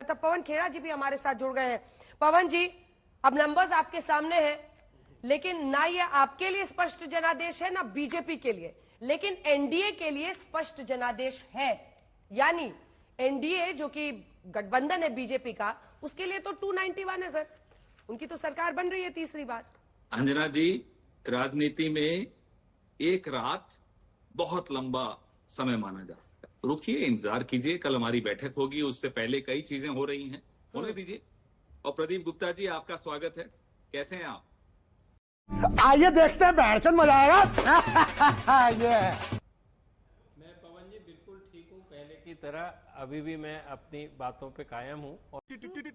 था। पवन खेड़ा जी भी हमारे साथ जुड़ गए हैं। पवन जी, अब नंबर्स आपके सामने हैं, लेकिन ना ये आपके लिए स्पष्ट जनादेश है ना बीजेपी के लिए, लेकिन एनडीए के लिए स्पष्ट जनादेश है। यानी एनडीए जो कि गठबंधन है बीजेपी का, उसके लिए तो 291 है सर, उनकी तो सरकार बन रही है तीसरी बार। अंजना जी, राजनीति में एक रात बहुत लंबा समय माना जाता है। रुकिए, इंतजार कीजिए, कल हमारी बैठक होगी, उससे पहले कई चीजें हो रही हैं, होने दीजिए। और प्रदीप गुप्ता जी, आपका स्वागत है। कैसे हैं आप? आइए देखते हैं, बैठचंद मजा आएगा। ये मैं पवन जी बिल्कुल ठीक हूँ, पहले की तरह अभी भी मैं अपनी बातों पे कायम हूँ।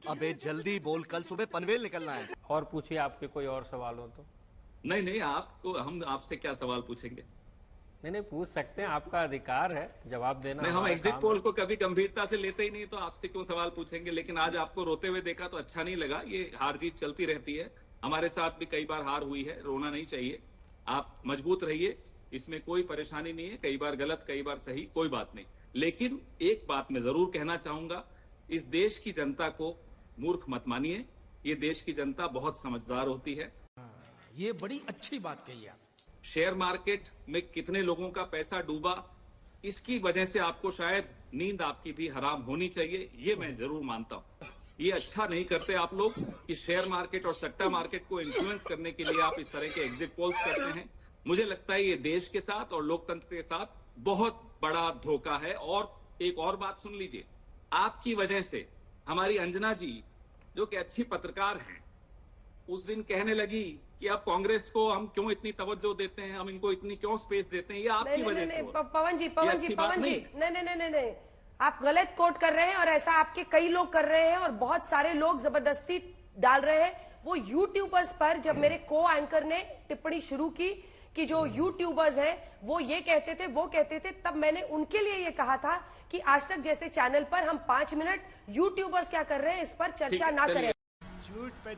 अबे जल्दी बोल, कल सुबह पनवेल निकलना है। और पूछिए, आपके कोई और सवाल हो तो। नहीं, आपको हम आपसे क्या सवाल पूछेंगे? नहीं, पूछ सकते हैं, आपका अधिकार है जवाब देना। नहीं, हम एग्जिट पोल को कभी गंभीरता से लेते ही नहीं, तो आपसे क्यों सवाल पूछेंगे। लेकिन आज आपको रोते हुए देखा तो अच्छा नहीं लगा। ये हार जीत चलती रहती है, हमारे साथ भी कई बार हार हुई है, रोना नहीं चाहिए। आप मजबूत रहिए, इसमें कोई परेशानी नहीं है। कई बार गलत, कई बार सही, कोई बात नहीं। लेकिन एक बात मैं जरूर कहना चाहूंगा, इस देश की जनता को मूर्ख मत मानिए। ये देश की जनता बहुत समझदार होती है। ये बड़ी अच्छी बात कही आप। शेयर मार्केट में कितने लोगों का पैसा डूबा, इसकी वजह से आपको शायद नींद आपकी भी हराम होनी चाहिए, ये मैं जरूर मानता हूं। ये अच्छा नहीं करते आप लोग कि शेयर मार्केट और सट्टा मार्केट को इन्फ्लुएंस करने के लिए आप इस तरह के एग्जिट पोल्स करते हैं। मुझे लगता है ये देश के साथ और लोकतंत्र के साथ बहुत बड़ा धोखा है। और एक और बात सुन लीजिए, आपकी वजह से हमारी अंजना जी, जो कि अच्छी पत्रकार हैं, उस दिन कहने लगी कि अब कांग्रेस को हम क्यों इतनी तवज्जो देते हैं, हम इनको इतनी क्यों स्पेस देते हैं। ये आपकी वजह से। पवन जी, नहीं, आप गलत कोट कर रहे हैं और ऐसा आपके कई लोग कर रहे हैं और बहुत सारे लोग जबरदस्ती डाल रहे हैं। वो यूट्यूबर्स पर जब मेरे को एंकर ने टिप्पणी शुरू की कि जो यूट्यूबर्स हैं वो ये कहते थे, वो कहते थे, तब मैंने उनके लिए ये कहा था कि आज तक जैसे चैनल पर हम 5 मिनट यूट्यूबर्स क्या कर रहे हैं इस पर चर्चा ना करें। झूठ पे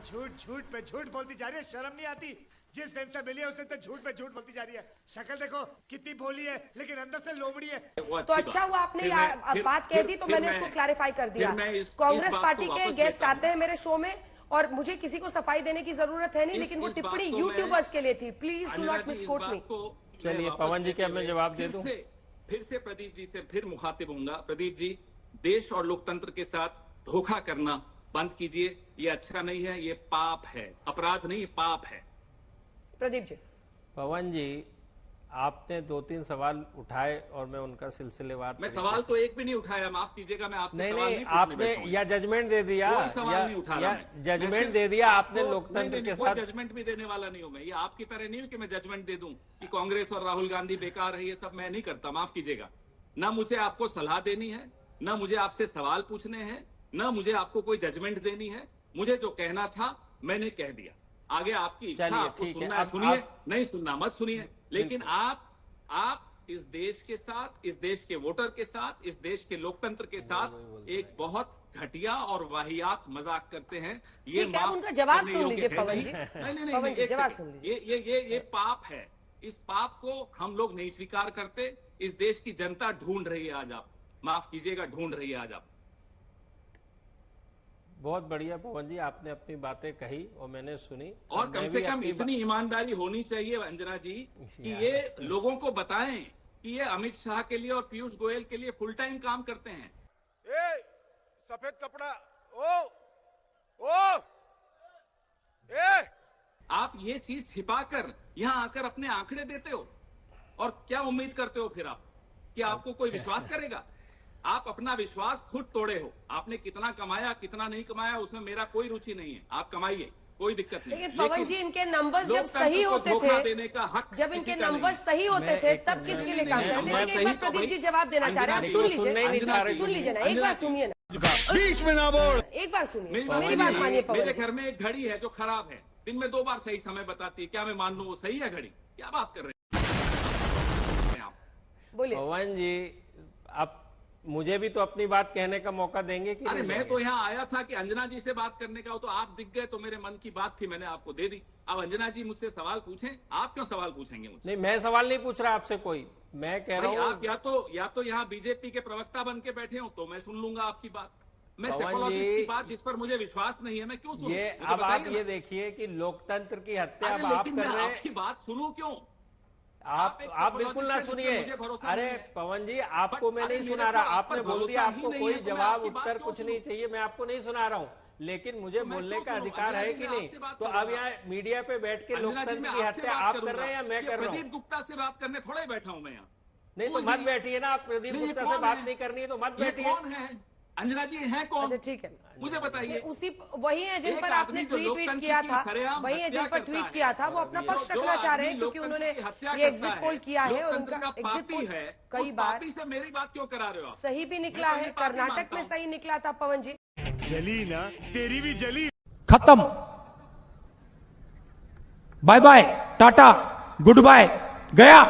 झूठ बोलती जा रही है, शर्म नहीं आती? जिस दिन से मिली है उस दिन से झूठ पे झूठ बोलती जा रही है। शक्ल देखो कितनी भोली है, लेकिन अंदर से लोमड़ी है। तो अच्छा हुआ आपने बात कह दी, तो मैंने उसको क्लैरिफाई कर दिया। कांग्रेस पार्टी के गेस्ट आते हैं मेरे शो में और मुझे किसी को सफाई देने की जरूरत है नहीं, लेकिन वो टिप्पणी यूट्यूबर्स के लिए थी। प्लीज डू नॉट मिसकोट मी। चलिए पवन जी, क्या मैं जवाब दे दूं? फिर से प्रदीप जी से फिर मुखातिब होऊंगा। प्रदीप जी, देश और लोकतंत्र के साथ धोखा करना बंद कीजिए। ये अच्छा नहीं है, ये पाप है, अपराध नहीं, पाप है। प्रदीप जी। पवन जी, आपने 2-3 सवाल उठाए और मैं उनका सिलसिलेवार। मैं सवाल तो एक भी नहीं उठाया, माफ कीजिएगा, मैं आपसे सवाल नहीं आपने या जजमेंट दे दिया, कोई सवाल नहीं उठा रहा मैं। जजमेंट दे दिया आपने लोकतंत्र के साथ। जजमेंट भी देने वाला नहीं हूं मैं। ये आपकी तरह नहीं हूं कि मैं जजमेंट दे दूं कि कांग्रेस और राहुल गांधी बेकार है। ये सब मैं नहीं करता, माफ कीजिएगा। ना मुझे आपको सलाह देनी है, ना मुझे आपसे सवाल पूछने हैं, ना मुझे आपको कोई जजमेंट देनी है। मुझे जो कहना था मैंने कह दिया। आगे आपकी इच्छा, आपको सुनना है सुनिए, नहीं सुनना मत सुनिए। लेकिन आप इस देश के साथ, इस देश के वोटर के साथ, इस देश के लोकतंत्र के साथ एक बहुत घटिया और वाहियात मजाक करते हैं। ये उनका जवाब सुन लीजिए पवन जी। नहीं, जवाब सुन लीजिए। ये पाप है। इस पाप को हम लोग नहीं स्वीकार करते। इस देश की जनता ढूंढ रही है आज आप, माफ कीजिएगा, ढूंढ रही है आज आप। बहुत बढ़िया पवन जी, आपने अपनी बातें कही और मैंने सुनी। और कम से कम इतनी ईमानदारी होनी चाहिए अंजना जी कि ये लोगों को बताएं कि ये अमित शाह के लिए और पीयूष गोयल के लिए फुल टाइम काम करते हैं। सफेद कपड़ा, आप ये चीज छिपाकर यहाँ आकर अपने आंकड़े देते हो और क्या उम्मीद करते हो फिर आप कि आपको कोई विश्वास करेगा? आप अपना विश्वास खुद तोड़े हो। आपने कितना कमाया, कितना नहीं कमाया, उसमें मेरा कोई रुचि नहीं है। आप कमाइए, कोई दिक्कत नहीं। लेकिन पवन जी, इनके नंबर्स जब सही होते थे, देने का हक जब इनके नंबर्स सही होते थे, तब किसके लिए काम करते थे? एक बार प्रदीप जी जवाब देना चाह रहे हैं, सुन लीजिए ना, एक बार सुनिए ना, बीच में ना बोल। एक बार सुनिए, मेरी बात मानिए पवन। मेरे घर में एक घड़ी है जो खराब है, दिन में 2 बार सही समय बताती है। क्या मैं मान लूं वो सही है घड़ी? क्या बात कर रहे हैं आप? बोलिए पवन जी, आप मुझे भी तो अपनी बात कहने का मौका देंगे कि? अरे मैं तो यहाँ आया था कि अंजना जी से बात करने का हो, तो आप दिख गए तो मेरे मन की बात थी, मैंने आपको दे दी। अब अंजना जी मुझसे सवाल पूछें। आप क्यों सवाल पूछेंगे मुझसे? नहीं, मैं सवाल नहीं पूछ रहा आपसे कोई, मैं कह रहा हूँ आप या तो यहाँ बीजेपी के प्रवक्ता बन के बैठे हो तो मैं सुन लूंगा आपकी बात, मैं पवन साइकोलॉजिस्ट जी, की बात जिस पर मुझे विश्वास नहीं है मैं क्यों सुनूं? ये मुझे अब आप बताइए ये ना। देखिए कि लोकतंत्र की हत्या अरे अब आप लेकिन कर मैं रहे आपकी हैं। बात सुनूं क्यों? आप एक बिल्कुल ना psychologist हैं, सुनिए। जिस पे मुझे भरोसा अरे नहीं है। पवन जी, आपको मैं अरे नहीं मेरे सुना को रहा, आप आपने पर बोल दिया भरोसा आपको ही नहीं कोई है, तो मैं जवाब आपकी बात उत्तर क्यों कुछ नहीं सुनूं? चाहिए, मैं आपको नहीं सुना रहा हूँ, लेकिन मुझे मैं बोलने क्यों का सुनूं? अधिकार अंजना है जी, कि मैं नहीं? आपसे बात तो कर अब रहा यहाँ मीडिया पे बैठ के अंजना जी, लोकतंत्र मैं की आपसे हत्या बात आप कर करूंगा। रहे हैं या मैं ये कर रहा हूँ? प्रदीप गुप्ता से बात करने थोड़ा ही बैठा हूं मैं यहाँ। नहीं तो कौन मत जी? बैठिए ना, आप प्रदीप नहीं, ये गुप्ता से कौन बात है? नहीं करनी है तो मत ये बैठिए। कौन है? अंजना जी हैं कौन? अच्छा ठीक है, मुझे बताइए। उसी वही है जिन एक पर आदमी आपने जो ट्वीट लोकतंत्र किया की था, सरेआम वही है जिन हत्या पर करता ट्वीट है, किया था, वो अपना पक्ष जो रखना चाह रहे आदमी हैं क्योंकि लोकतंत्र उन्होंने की हत्या ये करता एग्जिट है, पोल किया है और लोकतंत्र उनका का एग्जिट पापी पोल है, कई उस बार पापी से मेरी बात क्यों करा रहे हो आप? सही भी निकला मैं तो है, ये पापी कर्नाटक मानता में हूं। सही निकला था पवन जी। जली ना, तेरी भी जली। खत्म, bye bye, tata, goodbye, गया।